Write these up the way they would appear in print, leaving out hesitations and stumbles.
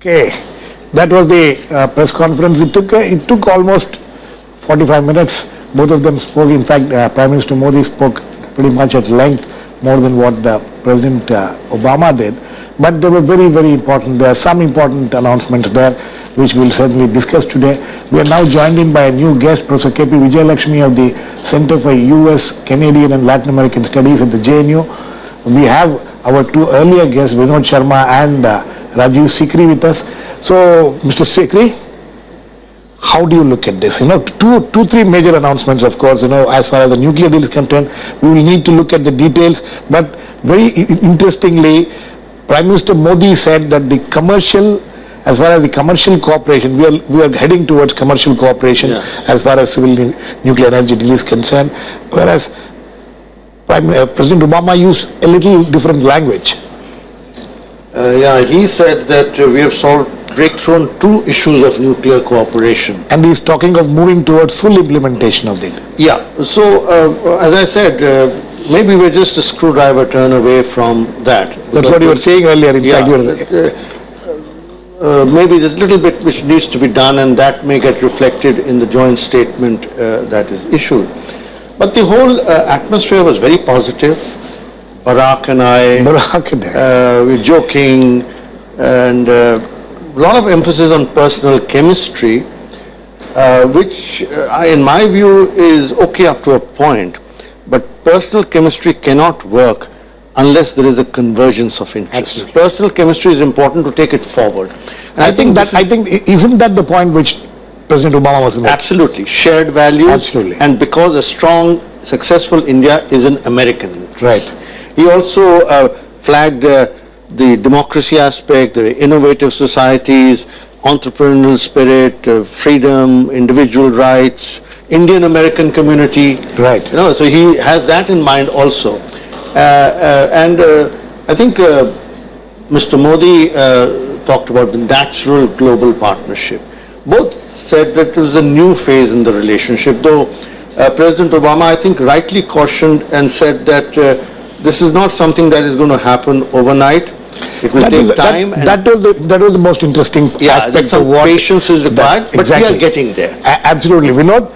Okay, that was the press conference. It took almost 45 minutes. Both of them spoke. In fact, Prime Minister Modi spoke pretty much at length, more than what the President Obama did. But they were very, very important. There are some important announcements there, which we'll certainly discuss today. We are now joined in by a new guest, Professor K.P. Vijayalakshmi of the Center for U.S., Canadian and Latin American Studies at the JNU. We have our two earlier guests, Vinod Sharma and Rajya Sikri with us. So, Mr. Sikri, how do you look at this? Three major announcements, of course, as far as the nuclear deal is concerned. We will need to look at the details, but very interestingly, Prime Minister Modi said that the commercial, as far as the commercial cooperation, we are heading towards commercial cooperation as far as civil nuclear energy deal is concerned, whereas President Obama used a little different language. He said that we have solved breakthrough on two issues of nuclear cooperation. And he's talking of moving towards full implementation of it. Yeah, so as I said, maybe we're just a screwdriver turn away from that. That's what you were saying earlier. In fact, maybe there's a little bit which needs to be done, and that may get reflected in the joint statement that is issued. But the whole atmosphere was very positive. Barack and I were joking, and a lot of emphasis on personal chemistry, which in my view is okay up to a point. But personal chemistry cannot work unless there is a convergence of interest. Absolutely. Personal chemistry is important to take it forward. And I think isn't that the point which President Obama was making? Absolutely. Shared values. Absolutely. And because a strong, successful India is an American interest. Right. He also flagged the democracy aspect, the innovative societies, entrepreneurial spirit, freedom, individual rights, Indian American community. Right. So he has that in mind also. And I think Mr. Modi talked about the natural global partnership. Both said that it was a new phase in the relationship, though President Obama, I think, rightly cautioned and said that this is not something that is going to happen overnight. It will take time. That was the most interesting aspect of what patience is required, but we are getting there. Absolutely. Vinod,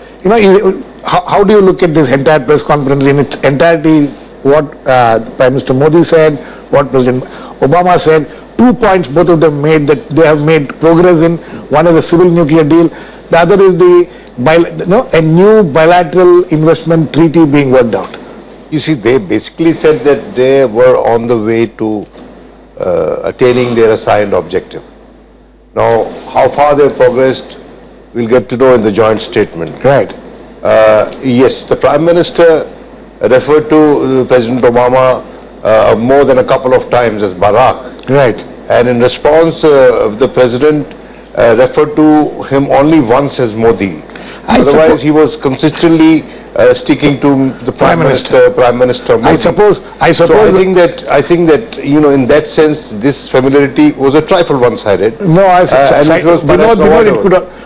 how do you look at this entire press conference in its entirety? What Prime Minister Modi said, what President Obama said, 2 points both of them made that they have made progress in. One is the civil nuclear deal, the other is a new bilateral investment treaty being worked out. You see, they basically said that they were on the way to attaining their assigned objective. Now, how far they progressed, we'll get to know in the joint statement. Right. Yes, the Prime Minister referred to President Obama more than a couple of times as Barack. Right. And in response, the President referred to him only once as Modi. Otherwise, he was consistently sticking to the Prime Minister Modi. I suppose. So I think that in that sense, this familiarity was a trifle one-sided. No,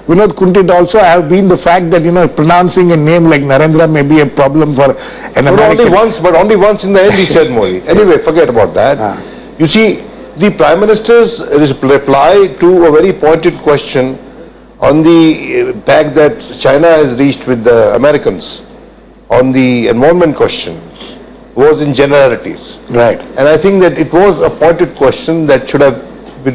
Vinod, couldn't it also have been the fact that pronouncing a name like Narendra may be a problem for an American? Only once in the end he said Modi. Anyway, forget about that. You see, the Prime Minister's reply to a very pointed question on the pact that China has reached with the Americans on the environment question was in generalities. Right. And I think that it was a pointed question that should have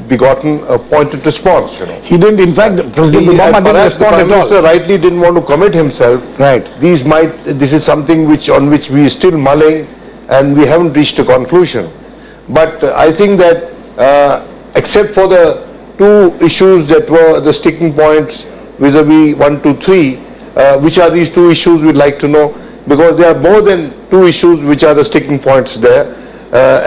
begotten a pointed response. He didn't, in fact, President Obama didn't respond the Prime at all. Minister rightly didn't want to commit himself. Right. This is something on which we are still mulling and we haven't reached a conclusion. But I think that except for the two issues that were the sticking points vis-a-vis 1, 2, 3, which are these two issues we'd like to know, because there are more than two issues which are the sticking points there,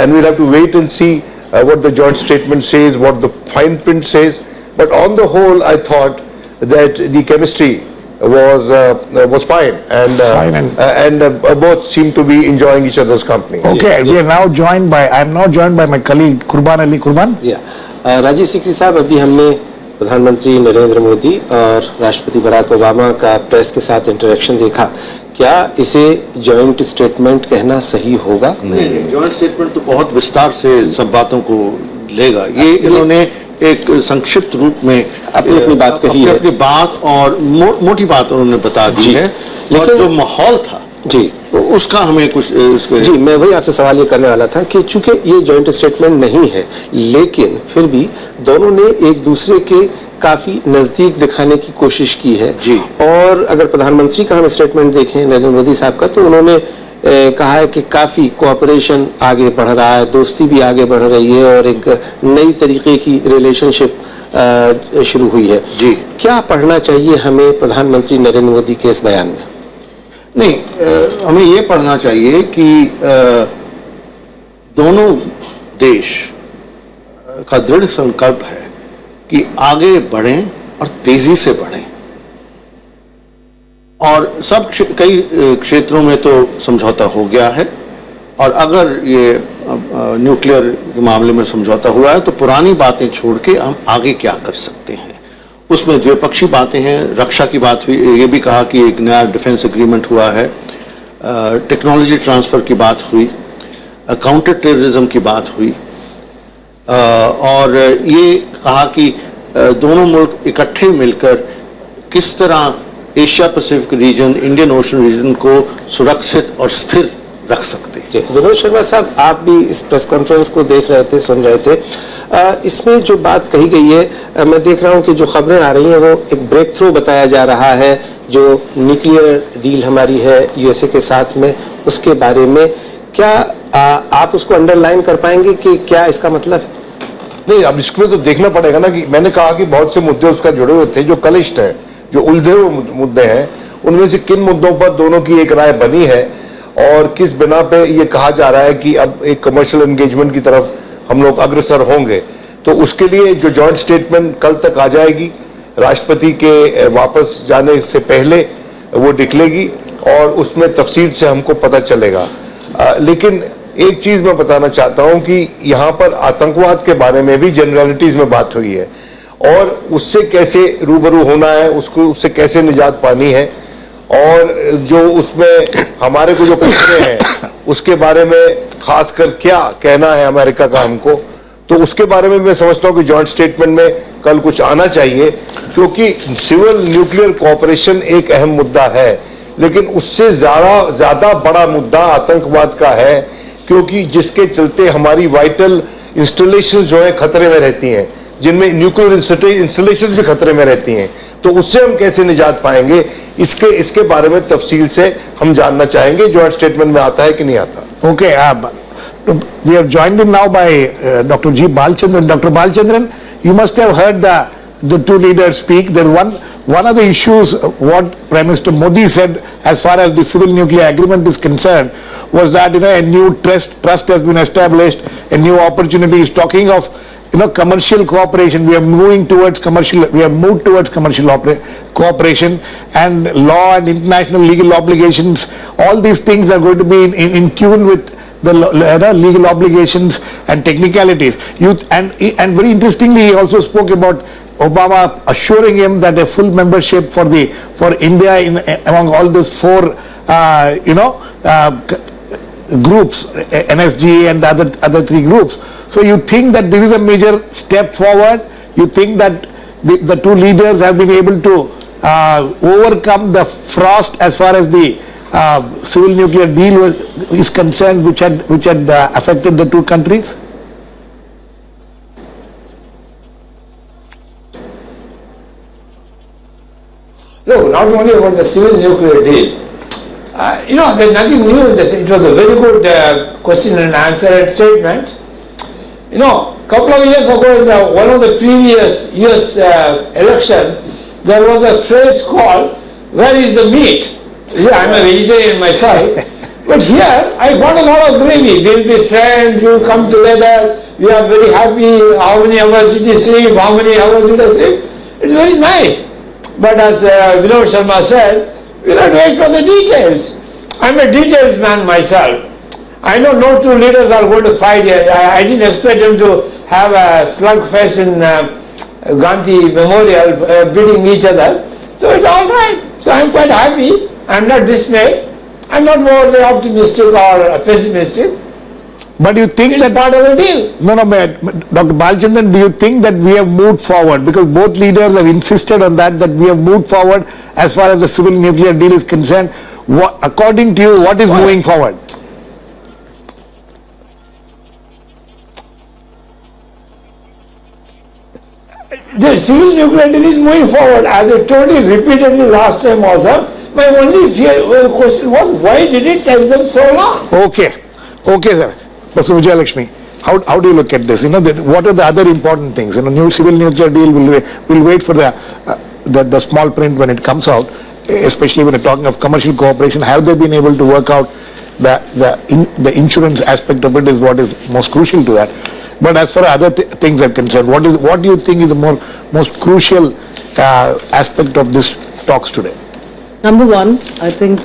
and we'll have to wait and see what the joint statement says, what the fine print says. But on the whole, I thought that the chemistry was fine, and both seem to be enjoying each other's company. Okay, we are now joined by, I am now joined by my colleague Kurban Ali. Kurban? Yeah. Rajiv Sikri साहब, अभी हमने प्रधानमंत्री नरेंद्र मोदी और राष्ट्रपति Barack Obama का press के साथ interaction देखा। क्या इसे जॉइंट स्टेटमेंट कहना सही होगा? नहीं, जॉइंट स्टेटमेंट तो बहुत विस्तार से सब बातों को लेगा। ये इन्होंने एक संक्षिप्त रूप में अपनी बात कही है। अपनी बात और मोटी बात उन्होंने बता दी जी। है। और लेकिन जो माहौल था जी उसका हमें कुछ जी, मैं वही आपसे सवाल ये करने वाला था कि चूंकि ये जॉइंट स्टेटमेंट नहीं है, लेकिन फिर भी दोनों ने एक दूसरे के काफी नजदीक दिखाने की कोशिश की है। जी। और अगर प्रधानमंत्री का हम स्टेटमेंट देखें नरेंद्र मोदी साहब का, तो उन्होंने कहा है कि काफी कोऑपरेशन आगे बढ़ रहा है, दोस्ती भी आगे बढ़ रही है और एक नई तरीके की रिलेशनशिप शुरू हुई है। जी। क्या पढ़ना चाहिए हमें प्रधानमंत्री नरेंद्र मोदी के इस बयान में? नहीं, हमें ये पढ़ना चाहिए कि दोनों देश का दृढ़ संकल्प है कि आगे बढ़ें और तेजी से बढ़ें। और कई क्षेत्रों में तो समझौता हो गया है, और अगर ये न्यूक्लियर के मामले में समझौता हुआ है तो पुरानी बातें छोड़ के हम आगे क्या कर सकते हैं, उसमें द्विपक्षीय बातें हैं। रक्षा की बात हुई, ये भी कहा कि एक नया डिफेंस एग्रीमेंट हुआ है, टेक्नोलॉजी ट्रांसफ़र की बात हुई, काउंटर टेररिज्म की बात हुई, और ये कहा कि दोनों मुल्क इकट्ठे मिलकर किस तरह Asia Pacific region, Indian Ocean region को सुरक्षित और स्थिर रख सकते हैं। विनोद शर्मा साहब, आप भी इस प्रेस कॉन्फ्रेंस को देख रहे थे, सुन रहे थे। इसमें जो बात कही गई है, मैं देख रहा हूं कि जो खबरें आ रही हैं वो एक ब्रेक थ्रू बताया जा रहा है, जो न्यूक्लियर डील हमारी है यूएसए के साथ में, उसके बारे में क्या आप उसको अंडरलाइन कर पाएंगे कि क्या इसका मतलब है? नहीं, अब इसमें तो देखना पड़ेगा ना कि मैंने कहा कि बहुत से मुद्दे उसका जुड़े हुए थे जो कलिष्ठ हैं, जो उलझे हुए मुद्दे हैं। उनमें से किन मुद्दों पर दोनों की एक राय बनी है और किस बिना पे ये कहा जा रहा है कि अब एक कमर्शियल एंगेजमेंट की तरफ हम लोग अग्रसर होंगे, तो उसके लिए जो जॉइंट स्टेटमेंट कल तक आ जाएगी, राष्ट्रपति के वापस जाने से पहले वो निकलेगी और उसमें तफसील से हमको पता चलेगा। लेकिन एक चीज मैं बताना चाहता हूं कि यहाँ पर आतंकवाद के बारे में भी जनरलिटीज में बात हुई है और उससे कैसे रूबरू होना है, उससे कैसे निजात पानी है, और जो उसमें हमारे को जो खतरे हैं उसके बारे में खासकर क्या कहना है अमेरिका का हमको, तो उसके बारे में मैं समझता हूं कि जॉइंट स्टेटमेंट में कल कुछ आना चाहिए, क्योंकि सिविल न्यूक्लियर कोऑपरेशन एक अहम मुद्दा है, लेकिन उससे ज्यादा बड़ा मुद्दा आतंकवाद का है, क्योंकि जिसके चलते हमारी वाइटल इंस्टॉलेशंस जो है खतरे में रहती हैं, जिनमें न्यूक्लियर इंस्टॉलेशंस भी खतरे में रहती हैं, तो उससे हम कैसे निजात पाएंगे, इसके बारे में तफसील से हम जानना चाहेंगे जॉइंट स्टेटमेंट में आता है कि नहीं आता। Okay, we are joined in now by Dr. G. Balchandran. Dr. Balchandran, you must have heard the two leaders speak. One of the issues what Prime Minister Modi said as far as the civil nuclear agreement is concerned was that a new trust has been established, a new opportunity. Is talking of commercial cooperation. We have moved towards commercial cooperation, and law and international legal obligations. All these things are going to be in tune with the legal obligations and technicalities. And very interestingly, he also spoke about Obama assuring him that a full membership for India among all those four groups, NSG and the other three groups. So you think that this is a major step forward? You think that the two leaders have been able to overcome the frost as far as the civil nuclear deal is concerned, which had affected the two countries? No, not only about the civil nuclear deal. There's nothing new in this. It was a very good question and answer and statement. Couple of years ago in one of the previous US election, there was a phrase called, "Where is the meat?" Yeah, I'm a vegetarian myself. But here, I got a lot of gravy. We'll be friends, we'll come together, we are very happy. How many hours did you sleep? How many hours did I sleep? It's very nice. But as Vinod Sharma said, we'll have to wait for the details. I'm a details man myself. I know no two leaders are going to fight here. I didn't expect them to have a slugfest in Gandhi Memorial beating each other. So it's all right. So I'm quite happy. I'm not dismayed. I'm not more optimistic or pessimistic. But you think It's that part of the deal. no, Dr. Balchandran, do you think that we have moved forward? Because both leaders have insisted on that we have moved forward as far as the civil nuclear deal is concerned. According to you, what is moving forward? The civil nuclear deal is moving forward. As I told you repeatedly last time also, my only question was, why did it take them so long? Okay, sir. Professor Vijayalakshmi, how do you look at this? What are the other important things? New civil nuclear deal will wait for the small print when it comes out, especially when you're talking of commercial cooperation. Have they been able to work out the insurance aspect of it is what is most crucial to that. But as far as other things are concerned, what do you think is the most crucial aspect of this talks today? Number one, I think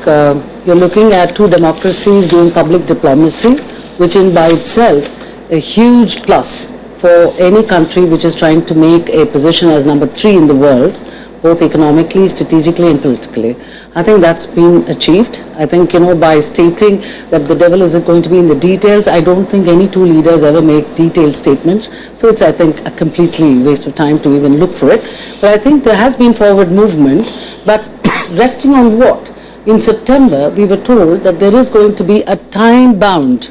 you're looking at two democracies doing public diplomacy, which in by itself a huge plus for any country which is trying to make a position as number 3 in the world, both economically, strategically and politically. I think that's been achieved. I think, by stating that the devil is going to be in the details, I don't think any two leaders ever make detailed statements. So it's, I think, a completely waste of time to even look for it. But I think there has been forward movement, but resting on what? In September, we were told that there is going to be a time-bound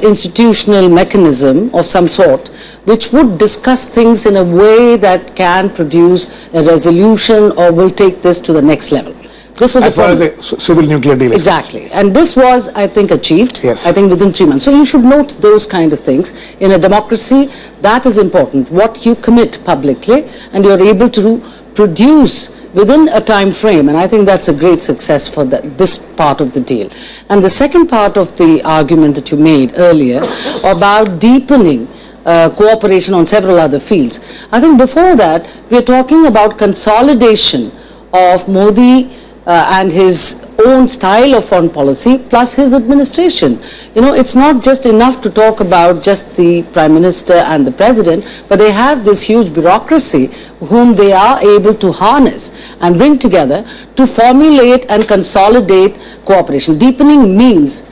institutional mechanism of some sort which would discuss things in a way that can produce a resolution or will take this to the next level. This was as far as the civil nuclear deal is exactly, and this was, I think, achieved. Yes. I think within 3 months. So you should note those kind of things in a democracy. That is important. What you commit publicly, and you are able to produce within a time frame, and I think that's a great success for this part of the deal. And the second part of the argument that you made earlier about deepening cooperation on several other fields. I think before that, we are talking about consolidation of Modi and his own style of foreign policy plus his administration. It's not just enough to talk about just the Prime Minister and the President, but they have this huge bureaucracy whom they are able to harness and bring together to formulate and consolidate cooperation. Deepening means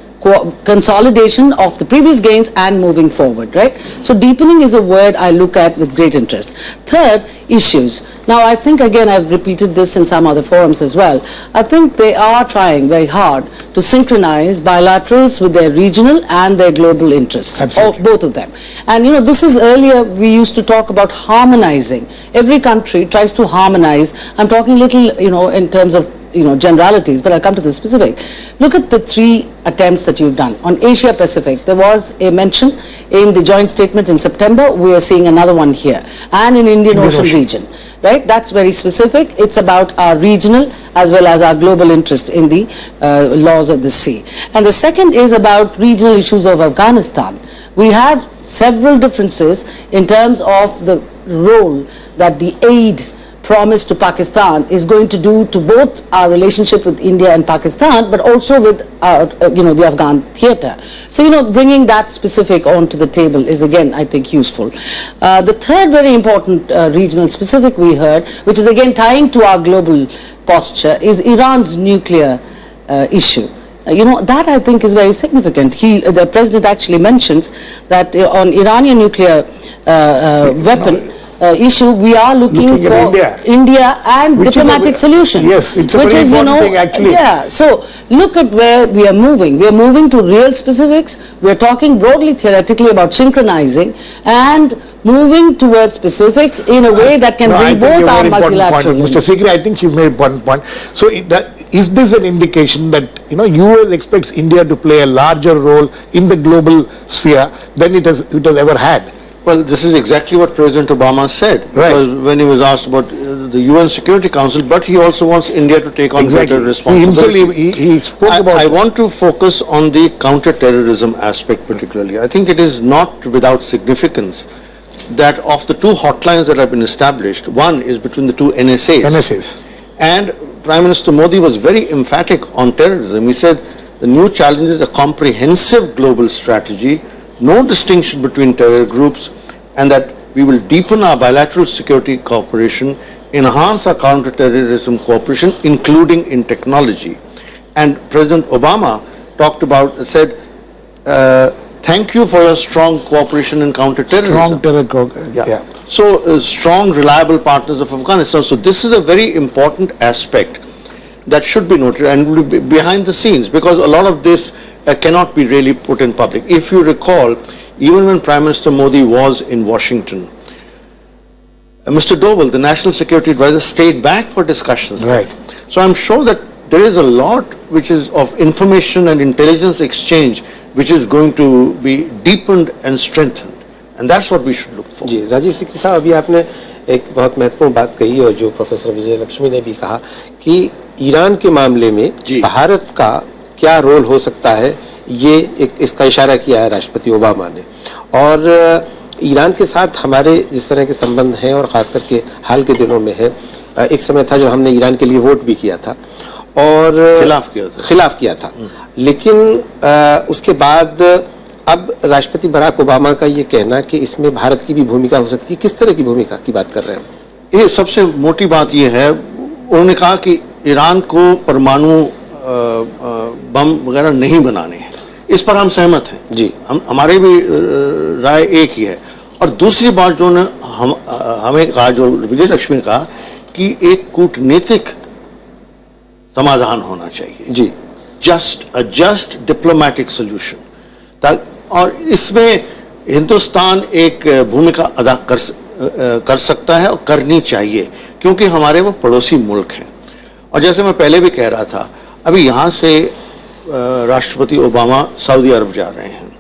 consolidation of the previous gains and moving forward, right? So deepening is a word I look at with great interest. Third, issues. Now I think, again, I've repeated this in some other forums as well. I think they are trying very hard to synchronize bilaterals with their regional and their global interests. Absolutely. Both of them. And this is earlier we used to talk about harmonizing. Every country tries to harmonize. I'm talking little, in terms of generalities, but I'll come to the specific. Look at the 3 attempts that you've done. On Asia Pacific, there was a mention in the joint statement in September. We are seeing another one here. And in Indian Ocean region, right? That's very specific. It's about our regional as well as our global interest in the laws of the sea. And the second is about regional issues of Afghanistan. We have several differences in terms of the role that the aid promise to Pakistan is going to do to both our relationship with India and Pakistan, but also with the Afghan theatre. So bringing that specific onto the table is, again, I think, useful. The third very important regional specific we heard, which is again tying to our global posture, is Iran's nuclear issue. That I think is very significant. The president actually mentions that on Iranian nuclear weapon issue, we are looking for India and which diplomatic solution. Yes, it's a very important thing, actually. Yeah, so look at where we are moving. We are moving to real specifics. We are talking broadly theoretically about synchronizing and moving towards specifics in a way that can bring both our multilateral. Mr. Sikri, I think you made one point. So is this an indication that US expects India to play a larger role in the global sphere than it has ever had? Well, this is exactly what President Obama said. Right. Because when he was asked about the UN Security Council, but he also wants India to take on greater responsibility. He spoke about I want to focus on the counter-terrorism aspect particularly. I think it is not without significance that of the 2 hotlines that have been established, one is between the 2 NSAs. And Prime Minister Modi was very emphatic on terrorism. He said the new challenge is a comprehensive global strategy, no distinction between terror groups, and that we will deepen our bilateral security cooperation, enhance our counter-terrorism cooperation, including in technology. And President Obama said thank you for your strong cooperation in counter-terrorism. Yeah. So, strong, reliable partners of Afghanistan. So, this is a very important aspect that should be noted and will be behind the scenes, because a lot of this cannot be really put in public. If you recall, even when Prime Minister Modi was in Washington, Mr. Doval, the National Security Advisor, stayed back for discussions. Right. So I'm sure that there is a lot which is of information and intelligence exchange which is going to be deepened and strengthened. And that's what we should look for. जी राजीव सिक्की साहब, अभी आपने एक बहुत महत्वपूर्ण बात कही और जो प्रोफेसर विजय लक्ष्मी ने भी कहा कि ईरान के मामले में जी। भारत का क्या रोल हो सकता है, ये एक इसका इशारा किया है राष्ट्रपति ओबामा ने। और ईरान के साथ हमारे जिस तरह के संबंध हैं और ख़ास करके हाल के दिनों में है, एक समय था जब हमने ईरान के लिए वोट भी किया था और खिलाफ किया था, लेकिन उसके बाद अब राष्ट्रपति बराक ओबामा का ये कहना कि इसमें भारत की भी भूमिका हो सकती है, किस तरह की भूमिका की बात कर रहे हैं? ये सबसे मोटी बात ये है, उन्होंने कहा कि ईरान को परमाणु बम वगैरह नहीं बनाने हैं। इस पर हम सहमत हैं जी, हमारे भी राय एक ही है। और दूसरी बात जो हमें कहा, जो विजय लक्ष्मी ने कहा कि एक कूटनीतिक समाधान होना चाहिए जी, जस्ट डिप्लोमेटिक सोल्यूशन, और इसमें हिंदुस्तान एक भूमिका अदा कर सकता है और करनी चाहिए, क्योंकि हमारे वो पड़ोसी मुल्क हैं। और जैसे मैं पहले भी कह रहा था, अभी यहाँ से राष्ट्रपति ओबामा सऊदी अरब जा रहे हैं,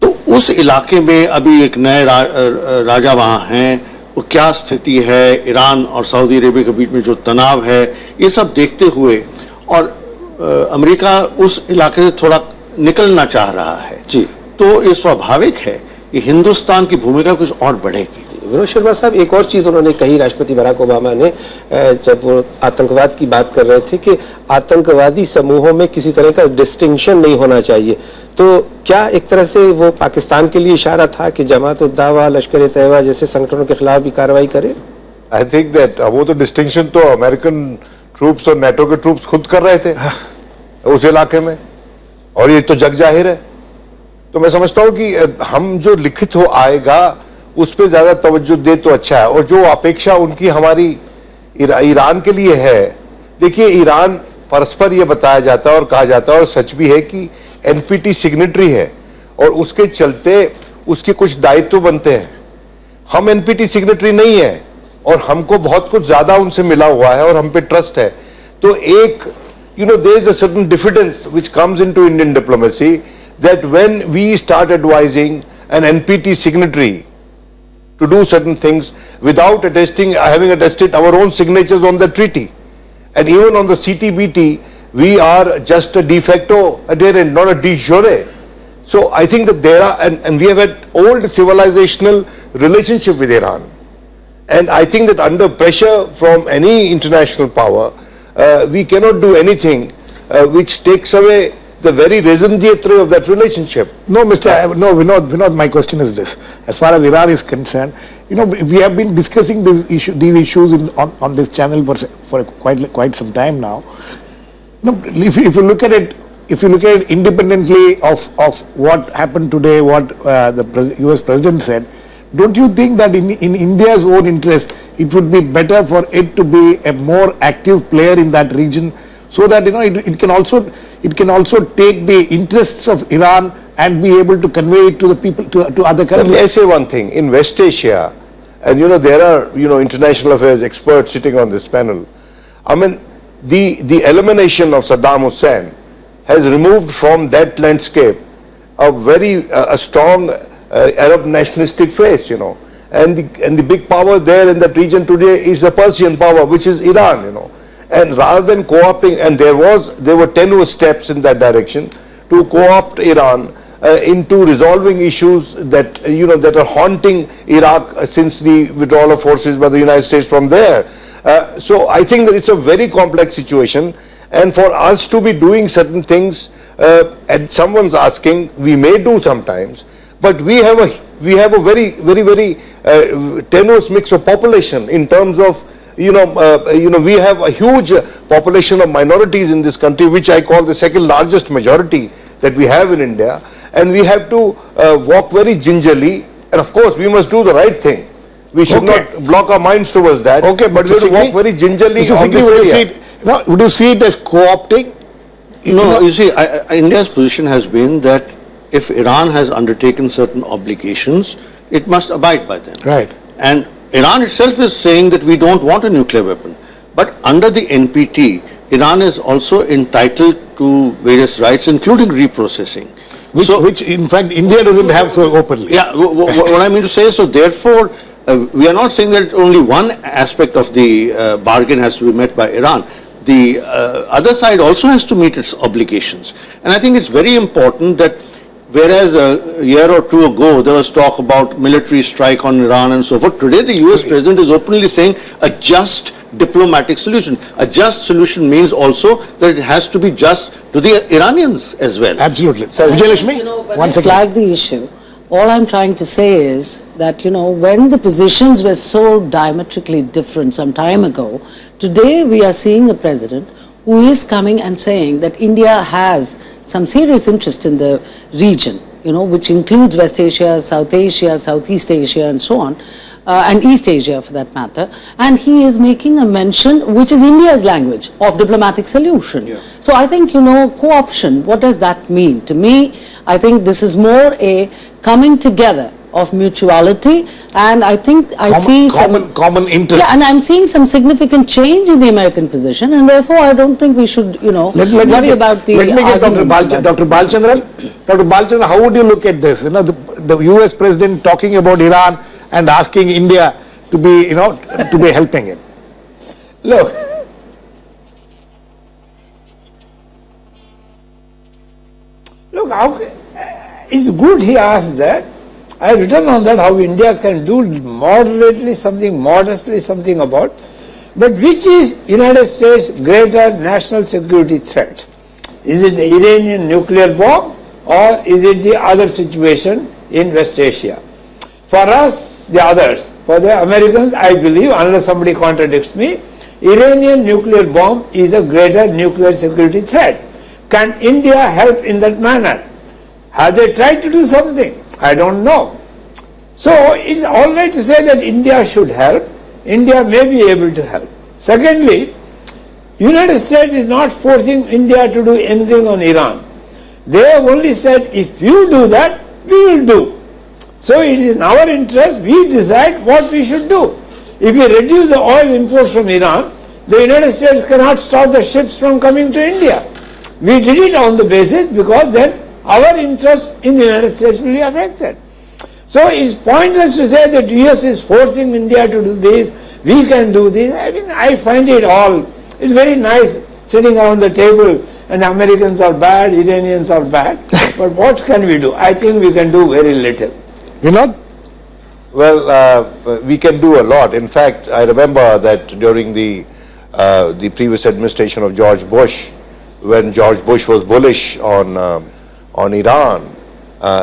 तो उस इलाके में अभी एक नए राजा वहाँ हैं, वो क्या स्थिति है, ईरान और सऊदी अरेबिया के बीच में जो तनाव है, ये सब देखते हुए, और अमेरिका उस इलाके से थोड़ा निकलना चाह रहा है जी, तो ये स्वाभाविक है कि हिंदुस्तान की भूमिका कुछ और बढ़ेगी। विनोद शर्मा साहब, एक और चीज़ उन्होंने कही राष्ट्रपति बराक ओबामा ने, जब वो आतंकवाद की बात कर रहे थे कि आतंकवादी समूहों में किसी तरह का डिस्टिंक्शन नहीं होना चाहिए, तो क्या एक तरह से वो पाकिस्तान के लिए इशारा था कि जमात उद दावा, लश्कर तैयबा जैसे संगठनों के खिलाफ भी कार्रवाई करे? आई थिंक दैट वो तो डिस्टिंक्शन तो अमेरिकन ट्रूप्स और नेटो के ट्रूप्स खुद कर रहे थे उस इलाके में, और ये तो जग जाहिर है। तो मैं समझता हूँ कि हम जो लिखित हो आएगा उस पर ज्यादा तवज्जो दे तो अच्छा है। और जो अपेक्षा उनकी हमारी ईरान के लिए है, देखिए ईरान परस्पर ये बताया जाता है और कहा जाता है, और सच भी है कि एनपीटी सिग्नेटरी है और उसके चलते उसके कुछ दायित्व बनते हैं। हम एनपीटी सिग्नेटरी नहीं है और हमको बहुत कुछ ज्यादा उनसे मिला हुआ है और हम पे ट्रस्ट है। तो एक there is a certain diffidence which comes into Indian diplomacy, that when we start advising an NPT signatory to do certain things without having attested our own signatures on the treaty, and even on the CTBT, we are just a de facto adherent, not a de jure. So I think that there are, and we have had old civilizational relationship with Iran, and I think that under pressure from any international power, we cannot do anything which takes away the very raison d'etre of that relationship. No, Vinod, my question is this. As far as Iran is concerned, we have been discussing these issues on this channel for quite some time now. If you look at it, independently of what happened today, what the US President said, don't you think that in India's own interest, it would be better for it to be a more active player in that region, so that it can also take the interests of Iran and be able to convey it to the people, to other countries? Let me say one thing. In West Asia, and there are international affairs experts sitting on this panel. I mean, the elimination of Saddam Hussein has removed from that landscape a very strong Arab nationalistic face, and the big power there in that region today is the Persian power, which is Iran, and rather than co-opting, and there were tenuous steps in that direction to co-opt Iran into resolving issues that that are haunting Iraq since the withdrawal of forces by the United States from there. So I think that it's a very complex situation, and for us to be doing certain things, and someone's asking, we may do sometimes, but we have a very tenuous mix of population in terms of we have a huge population of minorities in this country, which I call the second largest majority that we have in India, and we have to walk very gingerly, and of course we must do the right thing. We should Okay. not block our minds towards that. Okay, but we have to walk very gingerly on this area. Would you see it as co-opting? No, you see, India's position has been that if Iran has undertaken certain obligations, it must abide by them. Right. And Iran itself is saying that we don't want a nuclear weapon. But under the NPT, Iran is also entitled to various rights, including reprocessing. Which in fact India doesn't have so openly. Yeah, what I mean to say is, so therefore, we are not saying that only one aspect of the bargain has to be met by Iran. The other side also has to meet its obligations. And I think it's very important that whereas a year or two ago there was talk about military strike on Iran and so forth, today the US President is openly saying a just diplomatic solution. A just solution means also that it has to be just to the Iranians as well. Absolutely. Vijayalakshmi, When one I second. flag the issue, all I'm trying to say is that, when the positions were so diametrically different some time ago, today we are seeing a president who is coming and saying that India has some serious interest in the region, which includes West Asia, South Asia, Southeast Asia, and so on. And East Asia for that matter, and he is making a mention, which is India's language, of diplomatic solution. Yeah. So I think, co-option, what does that mean? To me, I think this is more a coming together of mutuality, and I think I see common interest. Yeah, and I'm seeing some significant change in the American position, and therefore I don't think we should, worry about the Let me get arguments Dr. Balchandran. Dr. Balchandran, how would you look at this? The US President talking about Iran and asking India to be, to be helping it. Look, it's good he asked that. I have written on that how India can do moderately something, modestly something about. But which is United States' greater national security threat? Is it the Iranian nuclear bomb or is it the other situation in West Asia? For us, the others. For the Americans, I believe, unless somebody contradicts me, Iranian nuclear bomb is a greater nuclear security threat. Can India help in that manner? Have they tried to do something? I don't know. So it's all right to say that India should help. India may be able to help. Secondly, United States is not forcing India to do anything on Iran. They have only said, if you do that, we will do. So it is in our interest, we decide what we should do. If we reduce the oil imports from Iran, the United States cannot stop the ships from coming to India. We did it on the basis because then our interest in the United States will be affected. So it's pointless to say that US is forcing India to do this, we can do this. I mean, I find it all, it's very nice sitting around the table and Americans are bad, Iranians are bad. But what can we do? I think we can do very little. Vinod? Well, we can do a lot. In fact, I remember that during the previous administration of George Bush, when George Bush was bullish on Iran,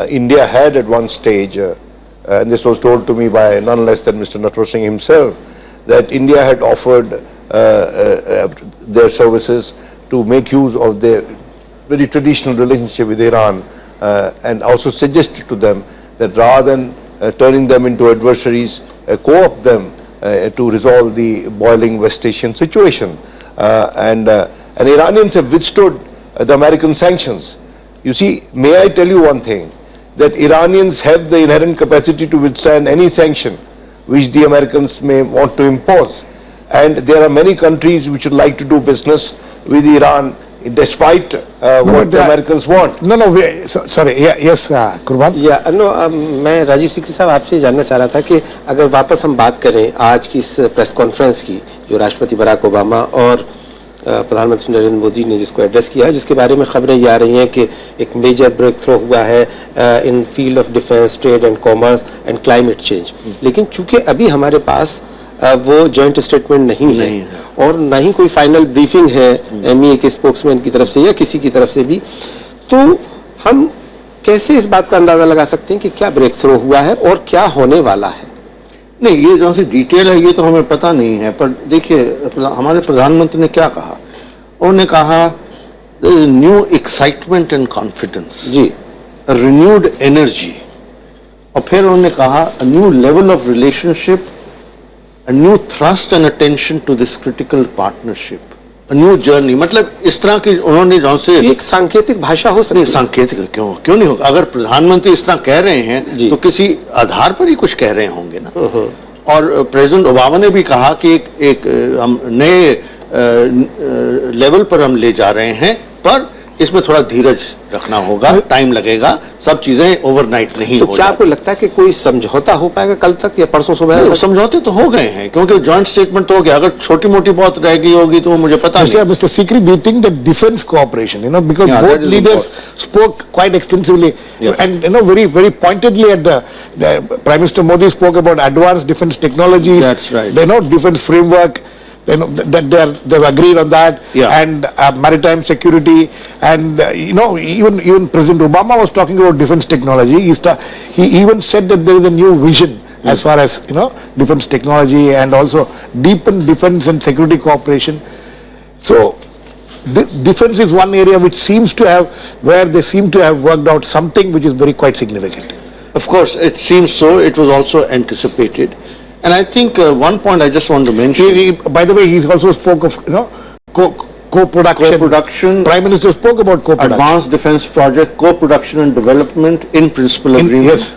India had at one stage, and this was told to me by none less than Mr. Natwar Singh himself, that India had offered their services to make use of their very traditional relationship with Iran, and also suggested to them that rather than turning them into adversaries, co-opt them to resolve the boiling West Asian situation. And Iranians have withstood the American sanctions. You see, may I tell you one thing, that Iranians have the inherent capacity to withstand any sanction which the Americans may want to impose. And there are many countries which would like to do business with Iran despite what the Americans want. Sorry, yes, Kurban. मैं राजीव सिकरी साहब आपसे जानना चाह रहा था कि अगर वापस हम बात करें आज की इस प्रेस कॉन्फ्रेंस की जो राष्ट्रपति बराक ओबामा और प्रधानमंत्री नरेंद्र मोदी ने जिसको एड्रेस किया है, जिसके बारे में खबरें ये आ रही हैं कि एक मेजर ब्रेक थ्रू हुआ है in field of defence, trade and commerce and climate change, लेकिन चूंकि अभी हमारे पास वो जॉइंट स्टेटमेंट नहीं है और ना ही कोई फाइनल ब्रीफिंग है एमईए के स्पोक्समैन की तरफ से या किसी की तरफ से भी, तो हम कैसे इस बात का अंदाजा लगा सकते हैं कि क्या ब्रेक थ्रू हुआ है और क्या होने वाला है? नहीं, ये जो सी डिटेल है ये तो हमें पता नहीं है, पर देखिए हमारे प्रधानमंत्री ने क्या कहा, उन्होंने कहा न्यू एक्साइटमेंट एंड कॉन्फिडेंस जी, a renewed energy. और फिर उन्होंने कहा a new level of relationship, a new thrust and attention to this critical partnership, a new journey. मतलब इस तरह की उन्होंने जौन से एक सांकेतिक भाषा हो सकती नहीं है। सांकेतिक क्यों नहीं होगा? अगर प्रधानमंत्री इस तरह कह रहे हैं तो किसी आधार पर ही कुछ कह रहे होंगे ना। और प्रेसिडेंट ओबामा ने भी कहा कि एक हम नए लेवल पर हम ले जा रहे हैं, पर इसमें थोड़ा धीरज रखना होगा, टाइम लगेगा, सब चीजें ओवरनाइट नहीं तो हो क्या जाती। आपको लगता है कि कोई समझौता हो पाएगा कल तक या परसों सुबह नहीं, तक? समझौते तो हो गए हैं, क्योंकि जॉइंट स्टेटमेंट तो हो गया। अगर छोटी मोटी बहुत रह गई होगी तो मुझे पता नहीं। Mr. Sikri, do you think that defense cooperation, because Yeah, both that is leaders important. spoke quite extensively, Yeah. and very, very pointedly at the Prime Minister Modi spoke about advanced defense technologies. That's right. Defense framework, that they've agreed on that, Yeah. and maritime security, and even President Obama was talking about defense technology. He even said that there is a new vision as far as defense technology, and also deepen defense and security cooperation. So defense is one area which where they seem to have worked out something which is very quite significant. Of course, it seems so. It was also anticipated. And I think one point I just want to mention. By the way, he also spoke of co-production. Co-production. Prime Minister spoke about co-production. Advanced defense project, co-production and development in principle agreement. Yes.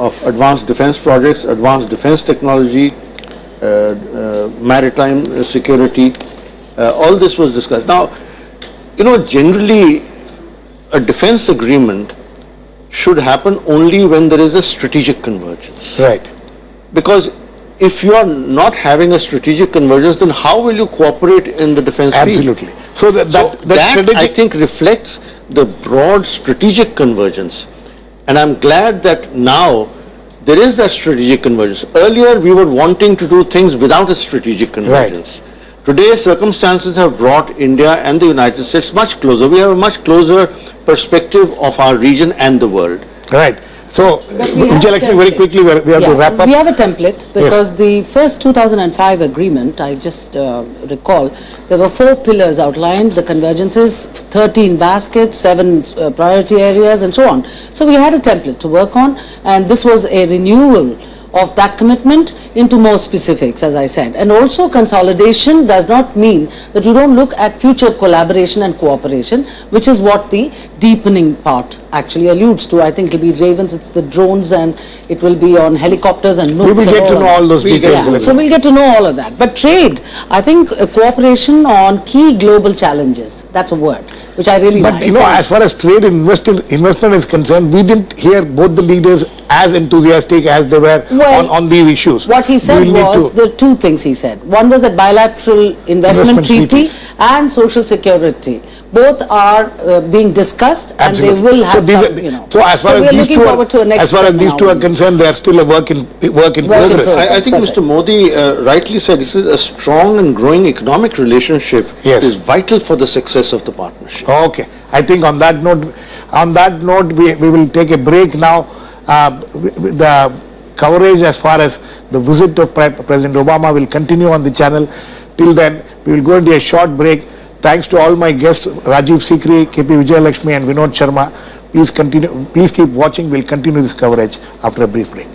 Of advanced defense projects, advanced defense technology, maritime security, all this was discussed. Now, generally a defense agreement should happen only when there is a strategic convergence. Right. Because if you are not having a strategic convergence, then how will you cooperate in the defense field? Absolutely. So that strategic, I think reflects the broad strategic convergence. And I'm glad that now there is that strategic convergence. Earlier we were wanting to do things without a strategic convergence. Today circumstances have brought India and the United States much closer. We have a much closer perspective of our region and the world. Right. So, Vijayalakshmi, very quickly, we have to wrap up. We have a template because the first 2005 agreement, I just recall, there were 4 pillars outlined, the convergences, 13 baskets, 7 priority areas and so on. So we had a template to work on, and this was a renewal of that commitment into more specifics, as I said. And also consolidation does not mean that you don't look at future collaboration and cooperation, which is what the deepening part actually alludes to. I think it will be Ravens, it's the drones, and it will be on helicopters and nukes. We will get to know all those details. Yeah, so we'll get to know all of that. But trade, I think cooperation on key global challenges, that's a word which I really like. But as far as trade and investment is concerned, we didn't hear both the leaders as enthusiastic as they were on these issues. What he said was, there are 2 things he said. One was that bilateral investment treaty treaties and social security. Both are being discussed. Absolutely. And they will have So as far as these two are concerned, they are still a work in progress. I think Mr. Modi rightly said this is a strong and growing economic relationship. Yes. Is vital for the success of the partnership. Okay. I think on that note, we will take a break now. The coverage as far as the visit of President Obama will continue on the channel. Till then, we will go into a short break. Thanks to all my guests, Rajiv Sikri, KP Vijayalakshmi and Vinod Sharma. Please keep watching. We'll continue this coverage after a brief break.